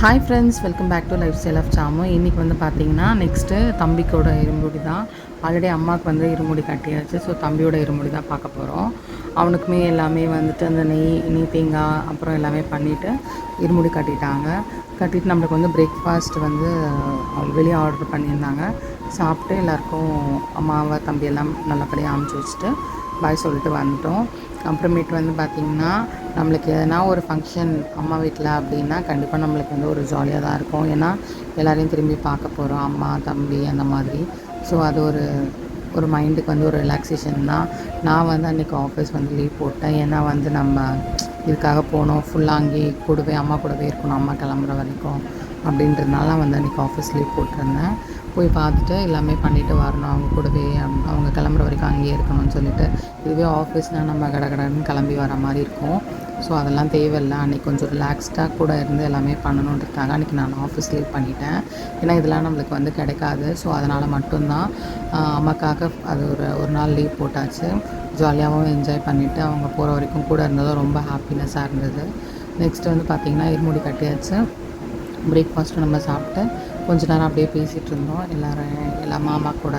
Hi friends, welcome back to lifestyle of Samu. இன்றைக்கி வந்து பார்த்திங்கன்னா நெக்ஸ்ட்டு தம்பிக்கோட இருமுடி தான். ஆல்ரெடி அம்மாவுக்கு வந்து இருமுடி கட்டியாச்சு. ஸோ தம்பியோட இருமுடி தான் பார்க்க போகிறோம். அவனுக்குமே எல்லாமே வந்துட்டு அந்த நெய் தேங்காய் அப்புறம் எல்லாமே பண்ணிவிட்டு இருமுடி கட்டிட்டாங்க. கட்டிட்டு நம்மளுக்கு வந்து பிரேக்ஃபாஸ்ட் வந்து வெளியே ஆர்டர் பண்ணியிருந்தாங்க. சாப்பிட்டு எல்லாேருக்கும் அம்மாவை தம்பி எல்லாம் நல்லபடியாக அமுச்சு வச்சுட்டு பாய் சொல்லிட்டு வந்துட்டோம். அப்புறமேட்டு வந்து பார்த்திங்கன்னா நம்மளுக்கு எதனா ஒரு ஃபங்க்ஷன் அம்மா வீட்டில் அப்படின்னா கண்டிப்பாக நம்மளுக்கு வந்து ஒரு ஜாலியாக தான் இருக்கும். ஏன்னா எல்லோரையும் திரும்பி பார்க்க போகிறோம், அம்மா தம்பி அந்த மாதிரி. ஸோ அது ஒரு மைண்டுக்கு வந்து ஒரு ரிலாக்ஸேஷன் தான். நான் வந்து அன்றைக்கி ஆஃபீஸ் வந்து லீவ் போட்டேன். ஏன்னா வந்து நம்ம இதுக்காக போனோம், ஃபுல்லாக அங்கேயே கூடவே அம்மா கூடவே இருக்கணும், அம்மா கிளம்புற வரைக்கும் அப்படின்றதுனால நான் வந்து அன்றைக்கி ஆஃபீஸ் லீவ் போட்டிருந்தேன். போய் பார்த்துட்டு எல்லாமே பண்ணிவிட்டு வரணும், அவங்க கூடவே அவங்க கிளம்புற வரைக்கும் அங்கேயே இருக்கணும்னு சொல்லிட்டு. இதுவே ஆஃபீஸ்னால் நம்ம கடகடன்னு கிளம்பி வர மாதிரி இருக்கும். ஸோ அதெல்லாம் தேவையில்லை. அன்றைக்கி கொஞ்சம் ரிலாக்ஸ்டாக கூட இருந்து எல்லாமே பண்ணணுன்றதுக்காக அன்றைக்கி நான் ஆஃபீஸ் லீவ் பண்ணிட்டேன். ஏன்னா இதெல்லாம் நம்மளுக்கு வந்து கிடைக்காது. ஸோ அதனால் மட்டும்தான் அம்மாக்காக அது ஒரு நாள் லீவ் போட்டாச்சு. ஜாலியாகவும் என்ஜாய் பண்ணிவிட்டு அவங்க போகிற வரைக்கும் கூட இருந்ததும் ரொம்ப ஹாப்பினஸ்ஸாக இருந்தது. நெக்ஸ்ட்டு வந்து பார்த்திங்கன்னா இருமுடி கட்டியாச்சு. பிரேக்ஃபாஸ்ட்டு நம்ம சாப்பிட்டு கொஞ்ச நேரம் அப்படியே பேசிகிட்டு இருந்தோம். எல்லா மாமா கூட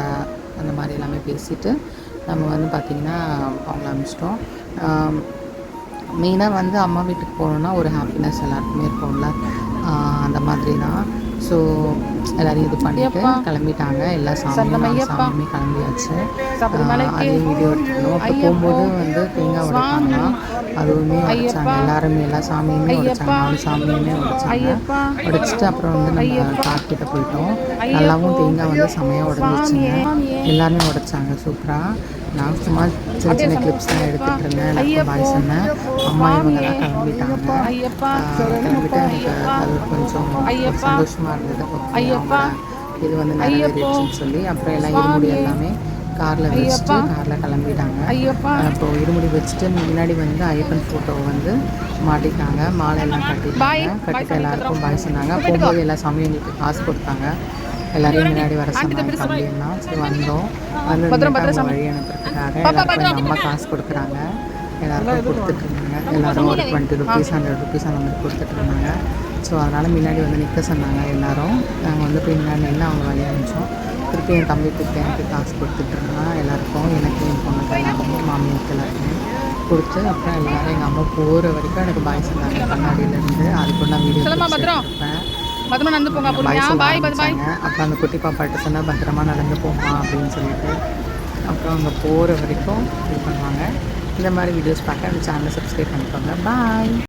அந்த மாதிரி எல்லாமே பேசிவிட்டு நம்ம வந்து பார்த்திங்கன்னா அவங்கள அனுப்பிச்சிட்டோம். மெயினாக வந்து அம்மா வீட்டுக்கு போகணுன்னா ஒரு ஹாப்பினஸ் எல்லாருக்குமே இருக்கும்ல, அந்த மாதிரி தான். ஸோ எல்லோரையும் இது பண்ணிவிட்டு கிளம்பிட்டாங்க. எல்லா சாமியுமே கிளம்பியாச்சு. அதையும் வீடியோ எடுத்துக்கணும். அப்புறம் போகும்போது வந்து தேங்காய் உடைப்பாங்களாம், அதுவுமே உடைச்சாங்க. எல்லாருமே எல்லா சாமியுமே உடைச்சாங்க, 4 சாமியுமே உடைச்சாங்க. உடைச்சிட்டு அப்புறம் வந்து நம்ம கார்கிட்ட போயிட்டோம். நல்லாவும் தேங்காய் வந்து செமையாக உடஞ்சிச்சுங்க. எல்லாருமே உடைச்சாங்க சூப்பராக. நான் சும்மா சின்ன சின்ன கிளிப்ஸ் தான் எடுத்துகிட்டு இருந்தேன். எல்லாருக்கும் பாய் சொன்னேன். அம்மா இவங்கெல்லாம் கிளம்பிட்டாங்க. கிளம்பிட்டு எனக்கு அது கொஞ்சம் சந்தோஷமாக இருந்தது. இது வந்து நிறைவேறிடுச்சுன்னு சொல்லி அப்புறம் எல்லாம் இருமுடி எல்லாமே காரில் வச்சுட்டு காரில் கிளம்பிட்டாங்க. அப்போது இருமுடி வச்சுட்டு முன்னாடி வந்து ஐயப்பன் ஃபோட்டோவை வந்து மாட்டிட்டாங்க. மாலை எல்லாம் கட்டிட்டு எல்லாருக்கும் பாய் சொன்னாங்க. போகும்போது எல்லா சாமியும் எங்களுக்கு காசு கொடுத்தாங்க. எல்லோரையும் முன்னாடி வர சொன்னாங்க தம்பியெல்லாம். சரி வந்தோம். வந்து வழி அனுப்புறதுக்காக எல்லாருக்கும் எங்கள் அம்மா காசு கொடுக்குறாங்க. எல்லாருக்கும் கொடுத்துட்ருந்தாங்க. எல்லோரும் ஒரு 20 ருபீஸ் 100 ருபீஸ் அந்த மாதிரி கொடுத்துட்ருந்தாங்க. ஸோ அதனால் முன்னாடி வந்து நிற்க சொன்னாங்க எல்லோரும். நாங்கள் வந்து போய் முன்னாடி நின்று அவங்க வழி அனுப்பிச்சோம். திருப்பி என் தம்பிக்கு எனக்கு காசு கொடுத்துட்ருந்தேன். எல்லாருக்கும் எனக்கு என் பொண்ணுக்கு எல்லாருமே மாமியாருக்கு எல்லாருக்குமே கொடுத்து அப்புறம் எல்லோரும் எங்கள் அம்மா போகிற வரைக்கும் எனக்கு பாய் சொன்னாங்க கண்ணாடியிலேருந்து. அதுக்கு நான் வீடியோ எடுப்பேன். அப்புறம் அந்த குட்டி பாப்பாட்ட சொன்னால் பத்திரமா நடந்து போமா அப்படின்னு சொல்லிட்டு அப்புறம் அங்கே போகிற வரைக்கும் இது பண்ணுவாங்க. இந்த மாதிரி வீடியோஸ் பார்க்க அந்த சேனலை சப்ஸ்கிரைப் பண்ணிக்கோங்க. பாய்.